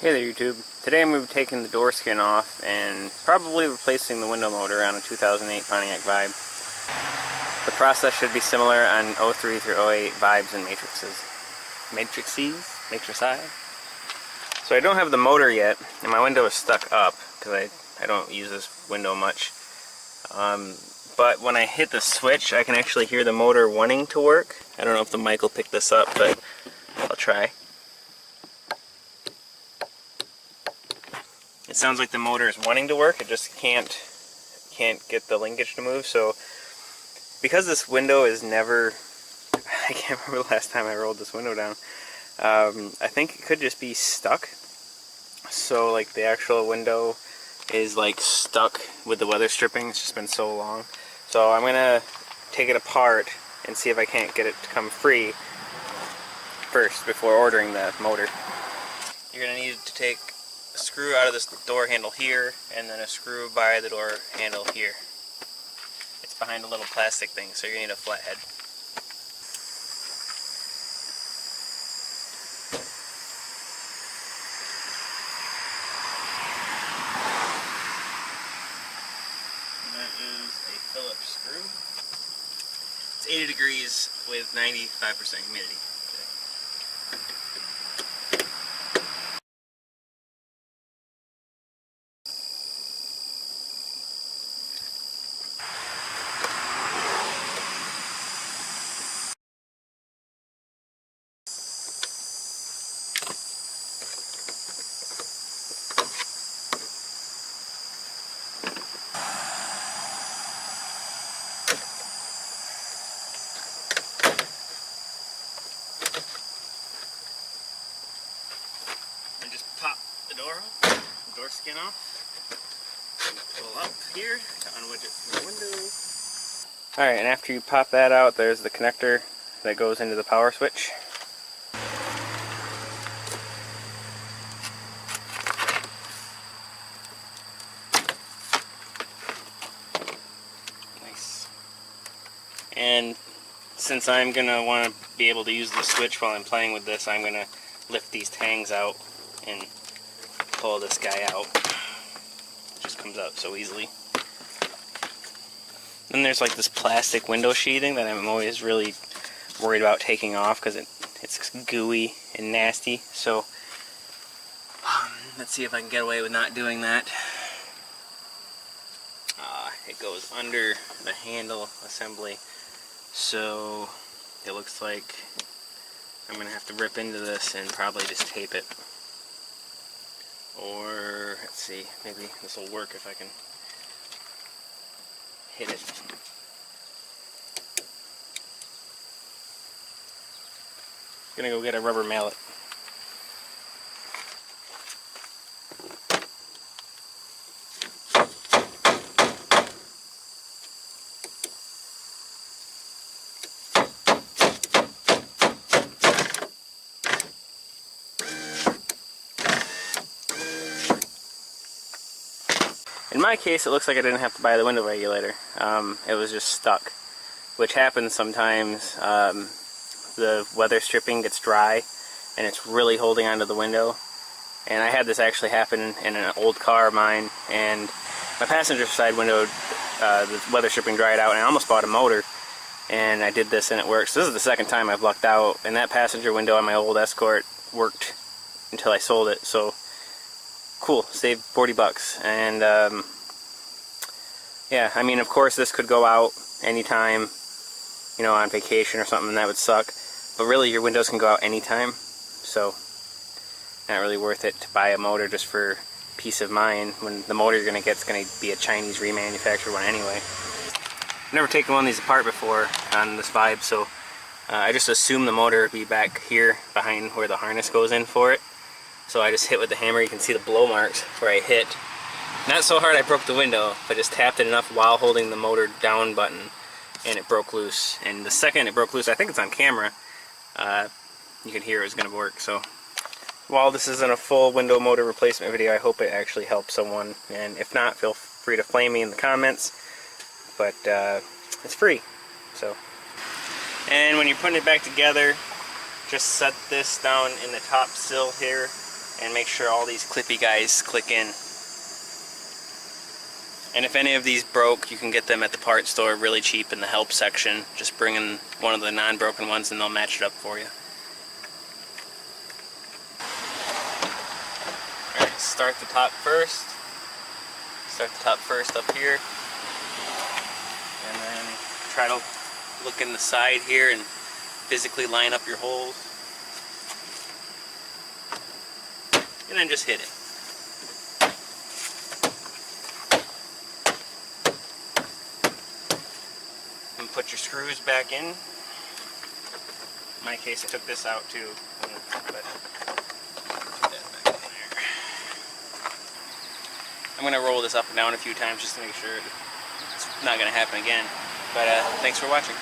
Hey there YouTube. Today I'm going to be taking the door skin off and probably replacing the window motor on a 2008 Pontiac Vibe. The process should be similar on 03 through 08 Vibes and Matrices. Matrici? So I don't have the motor yet, and my window is stuck up because I don't use this window much. But when I hit the switch, I can actually hear the motor wanting to work. I don't know if the mic will pick this up, but I'll try. It sounds like the motor is wanting to work, it just can't get the linkage to move. So because this window is never, I can't remember the last time I rolled this window down, I think it could just be stuck. So like the actual window is like stuck with the weather stripping. It's just been so long. So I'm gonna take it apart and see if I can't get it to come free first before ordering the motor. You're gonna need to take a screw out of this door handle here, and then a screw by the door handle here. It's behind a little plastic thing, so you're gonna need a flathead. And that is a Phillips screw. It's 80 degrees with 95% humidity. Pop the door skin off, and pull up here to unwedge it from the window. Alright, and after you pop that out, there's the connector that goes into the power switch. Nice. And since I'm going to want to be able to use the switch while I'm playing with this, I'm going to lift these tangs out and pull this guy out. It just comes out so easily. Then there's like this plastic window sheathing that I'm always really worried about taking off because it's gooey and nasty. So let's see if I can get away with not doing that. It goes under the handle assembly, so it looks like I'm going to have to rip into this and probably just tape it. Or, let's see, maybe this will work if I can hit it. I'm gonna go get a rubber mallet. In my case, it looks like I didn't have to buy the window regulator. It was just stuck, which happens sometimes. The weather stripping gets dry, and it's really holding onto the window. And I had this actually happen in an old car of mine, and my passenger side window, the weather stripping dried out, and I almost bought a motor. And I did this, and it works. This is the second time I've lucked out, and that passenger window on my old Escort worked until I sold it. So cool, saved 40 bucks. And yeah, I mean, of course this could go out anytime, you know, on vacation or something, and that would suck. But really, your windows can go out anytime, so not really worth it to buy a motor just for peace of mind when the motor you're going to get is going to be a Chinese remanufactured one anyway. I've never taken one of these apart before on this Vibe, so I just assumed the motor would be back here behind where the harness goes in for it. So I just hit with the hammer. You can see the blow marks where I hit. Not so hard I broke the window, but just tapped it enough while holding the motor down button, and it broke loose. And the second it broke loose, I think it's on camera, you can hear it was going to work. So while this isn't a full window motor replacement video, I hope it actually helps someone. And if not, feel free to flame me in the comments. But it's free. So, and when you're putting it back together, just set this down in the top sill here and make sure all these clippy guys click in. And if any of these broke, you can get them at the parts store really cheap in the help section. Just bring in one of the non-broken ones and they'll match it up for you. Alright, start the top first. Start the top first up here. And then try to look in the side here and physically line up your holes. And then just hit it. And put your screws back in. In my case, I took this out too, but put that back in there. I'm going to roll this up and down a few times just to make sure it's not going to happen again. But thanks for watching.